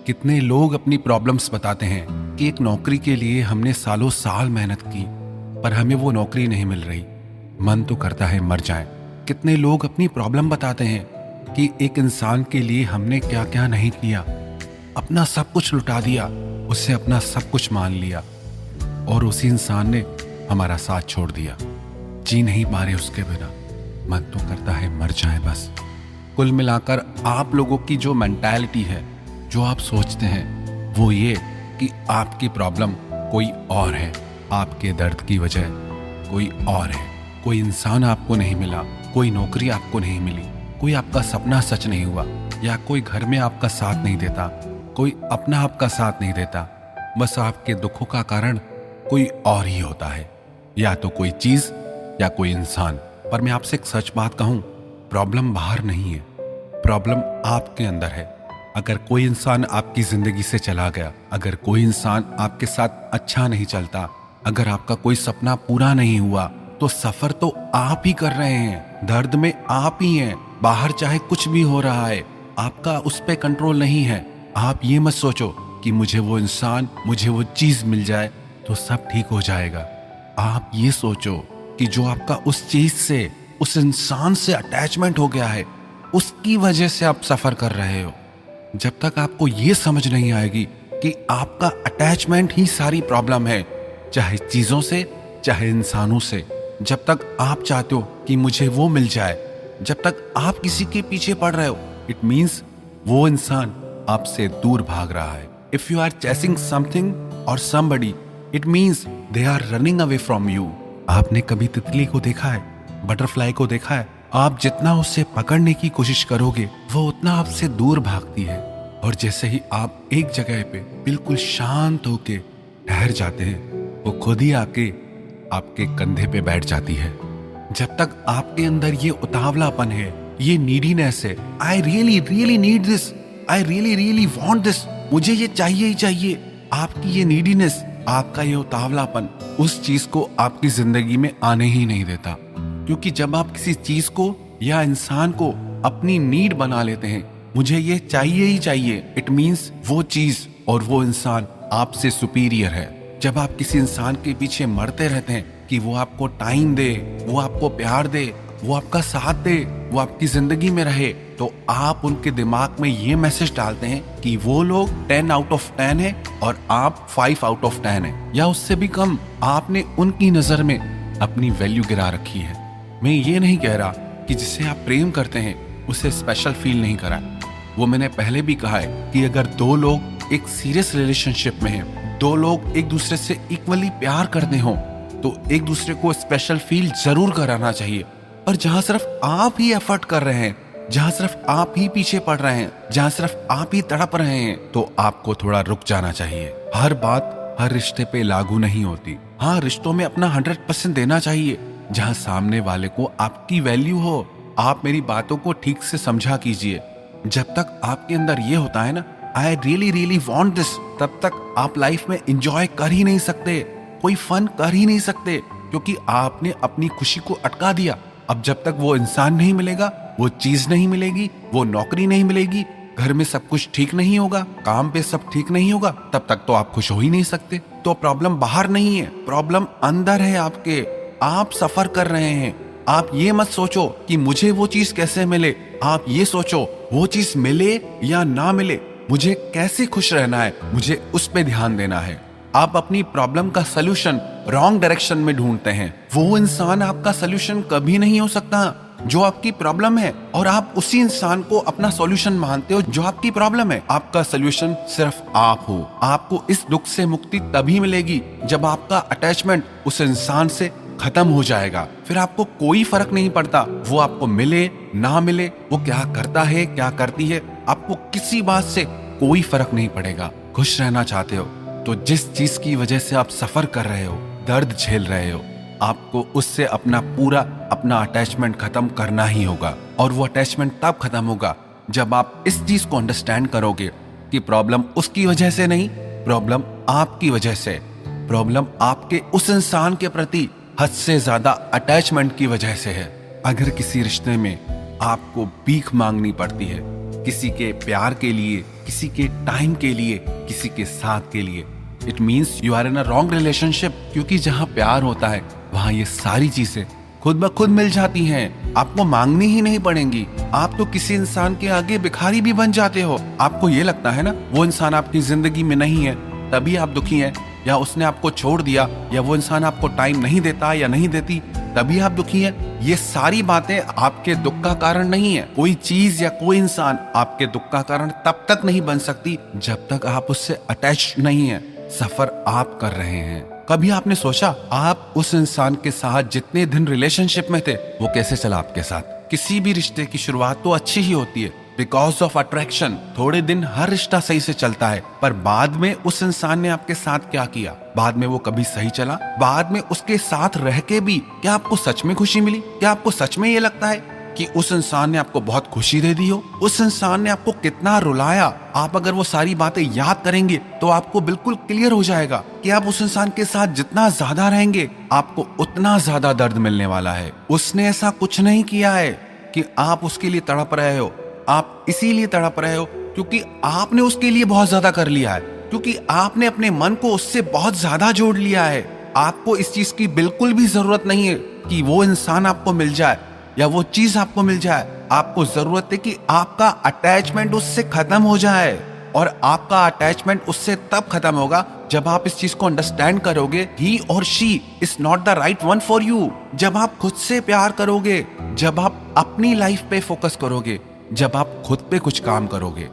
कितने लोग अपनी प्रॉब्लम्स बताते हैं कि एक नौकरी के लिए हमने सालों साल मेहनत की पर हमें वो नौकरी नहीं मिल रही। मन तो करता है मर जाए। कितने लोग अपनी प्रॉब्लम बताते हैं कि एक इंसान के लिए हमने क्या क्या नहीं किया, अपना सब कुछ लुटा दिया, उससे अपना सब कुछ मान लिया और उसी इंसान ने हमारा साथ छोड़ दिया। जी नहीं पा रहे उसके बिना। मन तो करता है मर जाए बस। कुल मिलाकर आप लोगों की जो मेंटालिटी है, जो आप सोचते हैं, वो ये कि आपकी प्रॉब्लम कोई और है, आपके दर्द की वजह कोई और है। कोई इंसान आपको नहीं मिला, कोई नौकरी आपको नहीं मिली, कोई आपका सपना सच नहीं हुआ, या कोई घर में आपका साथ नहीं देता, कोई अपना आपका साथ नहीं देता। बस आपके दुखों का कारण कोई और ही होता है, या तो कोई चीज या कोई इंसान। पर मैं आपसे एक सच बात कहूं, प्रॉब्लम बाहर नहीं है, प्रॉब्लम आपके अंदर है। अगर कोई इंसान आपकी जिंदगी से चला गया, अगर कोई इंसान आपके साथ अच्छा नहीं चलता, अगर आपका कोई सपना पूरा नहीं हुआ, तो सफर तो आप ही कर रहे हैं, दर्द में आप ही हैं। बाहर चाहे कुछ भी हो रहा है, आपका उस पर कंट्रोल नहीं है। आप ये मत सोचो कि मुझे वो इंसान, मुझे वो चीज मिल जाए तो सब ठीक हो जाएगा। आप ये सोचो कि जो आपका उस चीज से, उस इंसान से अटैचमेंट हो गया है, उसकी वजह से आप सफर कर रहे हो। जब तक आपको ये समझ नहीं आएगी कि आपका अटैचमेंट ही सारी प्रॉब्लम है, चाहे चीजों से चाहे इंसानों से, जब तक आप चाहते हो कि मुझे वो मिल जाए, जब तक आप किसी के पीछे पड़ रहे हो, इट मीन्स वो इंसान आपसे दूर भाग रहा है। If you are chasing something और somebody, it means they are running away from you. आपने कभी तितली को देखा है, बटरफ्लाई को देखा है? आप जितना उससे पकड़ने की कोशिश करोगे, वो उतना आपसे दूर भागती है। और जैसे ही आप एक जगह पे बिल्कुल शांत होके ठहर जाते हैं, वो खुद ही आके आपके कंधे पे बैठ जाती है। जब तक आपके अंदर ये उतावलापन है, ये नीडीनेस है, I really really need this, I really really want this, मुझे ये चाहिए ही चाहिए, आपकी ये नीडीनेस, आपका ये उतावलापन उस चीज को आपकी जिंदगी में आने ही नहीं देता। क्योंकि जब आप किसी चीज को या इंसान को अपनी नीड बना लेते हैं, मुझे ये चाहिए ही चाहिए, इट मीन्स वो चीज और वो इंसान आपसे सुपीरियर है। जब आप किसी इंसान के पीछे मरते रहते हैं कि वो आपको टाइम दे, वो आपको प्यार दे, वो आपका साथ दे, वो आपकी जिंदगी में रहे, तो आप उनके दिमाग में ये मैसेज डालते हैं कि वो लोग 10 आउट ऑफ 10 है और आप 5 आउट ऑफ 10 है, या उससे भी कम। आपने उनकी नजर में अपनी वैल्यू गिरा रखी है। मैं ये नहीं कह रहा कि जिसे आप प्रेम करते हैं उसे स्पेशल फील नहीं करा। वो मैंने पहले भी कहा है कि अगर दो लोग एक सीरियस रिलेशनशिप में हैं, दो लोग एक दूसरे से इक्वली प्यार करते हो, तो एक दूसरे को स्पेशल फील जरूर कराना चाहिए। और जहां सिर्फ आप ही एफर्ट कर रहे हैं, जहां सिर्फ आप ही पीछे पड़ रहे हैं, जहां सिर्फ आप ही तड़प रहे हैं, तो आपको थोड़ा रुक जाना चाहिए। हर बात हर रिश्ते पे लागू नहीं होती। हाँ, रिश्तों में अपना 100% देना चाहिए, जहां सामने वाले को आपकी वैल्यू हो। आप मेरी बातों को ठीक से समझा कीजिए। जब तक आपके अंदर ये होता है ना, I really really want this, तब तक आप लाइफ में एंजॉय कर ही नहीं सकते, कोई फन कर ही नहीं सकते, क्योंकि आपने अपनी खुशी को अटका दिया। अब जब तक वो इंसान नहीं मिलेगा, वो चीज नहीं मिलेगी, वो नौकरी नहीं मिलेगी, घर में सब कुछ ठीक नहीं होगा, काम पे सब ठीक नहीं होगा, तब तक तो आप खुश हो ही नहीं सकते। तो प्रॉब्लम बाहर नहीं है, प्रॉब्लम अंदर है आपके। आप सफर कर रहे हैं। आप ये मत सोचो कि मुझे वो चीज कैसे मिले, आप ये सोचो वो चीज मिले या ना मिले, मुझे कैसे खुश रहना है, मुझे उस पे ध्यान देना है। आप अपनी प्रॉब्लम का सलूशन रॉन्ग डायरेक्शन में ढूंढते हैं। वो इंसान आपका सलूशन कभी नहीं हो सकता जो आपकी प्रॉब्लम है, और आप उसी इंसान को अपना सॉल्यूशन मानते हो जो आपकी प्रॉब्लम है। आपका सॉल्यूशन सिर्फ आप हो। आपको इस दुख से मुक्ति तभी मिलेगी जब आपका अटैचमेंट उस इंसान से खत्म हो जाएगा। फिर आपको कोई फर्क नहीं पड़ता वो आपको मिले ना मिले, वो क्या करता है क्या करती है, आपको किसी बात से कोई फर्क नहीं पड़ेगा। खुश रहना चाहते हो तो जिस चीज की वजह से आप सफर कर रहे हो, दर्द झेल रहे हो, आपको उससे अपना अटैचमेंट खत्म करना ही होगा। और वो अटैचमेंट तब खत्म होगा जब आप इस चीज को अंडरस्टैंड करोगे कि प्रॉब्लम उसकी वजह से नहीं, प्रॉब्लम आपकी वजह से, प्रॉब्लम आपके उस इंसान के प्रति हद से ज्यादा अटैचमेंट की वजह से है। अगर किसी रिश्ते में आपको भीख मांगनी पड़ती है, किसी के प्यार के लिए, किसी के टाइम के लिए, किसी के साथ के लिए। It means you are in a wrong relationship, क्योंकि जहाँ प्यार होता है वहाँ ये सारी चीजें खुद ब खुद मिल जाती हैं। आपको मांगनी ही नहीं पड़ेंगी। आप तो किसी इंसान के आगे भिखारी भी बन जाते हो। आपको ये लगता है ना वो इंसान आपकी जिंदगी में नहीं है तभी आप दुखी हैं, या उसने आपको छोड़ दिया, या वो इंसान आपको टाइम नहीं देता या नहीं देती तभी आप दुखी हैं। ये सारी बातें आपके दुख का कारण नहीं है। कोई चीज या कोई इंसान आपके दुख का कारण तब तक नहीं बन सकती जब तक आप उससे अटैच नहीं है। सफर आप कर रहे हैं। कभी आपने सोचा आप उस इंसान के साथ जितने दिन रिलेशनशिप में थे वो कैसे चला आपके साथ? किसी भी रिश्ते की शुरुआत तो अच्छी ही होती है, बिकॉज ऑफ अट्रैक्शन। थोड़े दिन हर रिश्ता सही से चलता है, पर बाद में उस इंसान ने आपके साथ क्या किया? बाद में वो कभी सही चला? बाद में उसके साथ रह के भी क्या आपको सच में खुशी मिली? क्या आपको सच में ये लगता है कि उस इंसान ने आपको बहुत खुशी दे दी हो? उस इंसान ने आपको कितना रुलाया? आप अगर वो सारी बातें याद करेंगे तो आपको बिल्कुल क्लियर हो जाएगा कि आप उस इंसान के साथ जितना ज्यादा रहेंगे आपको उतना ज्यादा दर्द मिलने वाला है। उसने ऐसा कुछ नहीं किया है कि आप उसके लिए तड़प रहे हो। आप इसीलिए तड़प रहे हो क्योंकि आपने उसके लिए बहुत ज्यादा कर लिया है, क्योंकि आपने अपने मन को उससे बहुत ज्यादा जोड़ लिया है। आपको इस चीज की बिल्कुल भी जरूरत नहीं है कि वो इंसान आपको मिल जाए या वो चीज आपको मिल जाए। आपको जरूरत है कि आपका अटैचमेंट उससे खत्म हो जाए, और आपका अटैचमेंट उससे तब खत्म होगा जब आप इस चीज को अंडरस्टैंड करोगे ही और she is not the right one for you. जब आप खुद से प्यार करोगे, जब आप अपनी लाइफ पे फोकस करोगे, जब आप खुद पे कुछ काम करोगे।